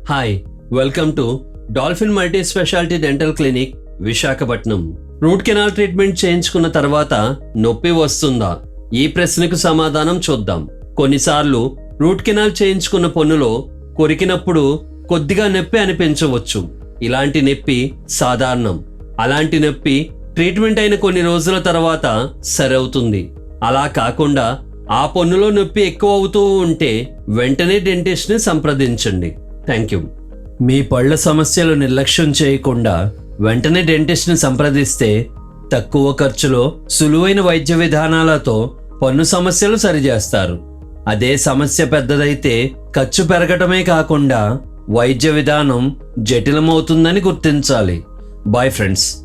Hi, welcome to dolphin multi speciality dental clinic Visakhapatnam. Root canal treatment చేయించుకున్న తర్వాత నొప్పి వస్తుందా? ఈ ప్రశ్నకు సమాధానం చూద్దాం. కొన్నిసార్లు రూట్ కెనాల్ చేయించుకున్న పన్నులో కొరికినప్పుడు కొద్దిగా నొప్పి అనిపించవచ్చు. ఇలాంటి నొప్పి సాధారణం. అలాంటి నొప్పి ట్రీట్మెంట్ అయిన కొన్ని రోజుల తర్వాత సరవుతుంది. అలా కాకుండా ఆ పన్నులో నొప్పి ఎక్కువ అవుతూ ఉంటే వెంటనే డెంటిస్ట్ని సంప్రదించండి. Thank you. మీ పళ్ళ సమస్యలు నిర్లక్ష్యం చేయకుండా వెంటనే డెంటిస్ట్ని సంప్రదిస్తే తక్కువ ఖర్చులో సులువైన వైద్య విధానాలతో పన్ను సమస్యలు సరిచేస్తారు. అదే సమస్య పెద్దదైతే ఖర్చు పెరగటమే కాకుండా వైద్య విధానం జటిలమవుతుందని గుర్తించాలి. Bye friends.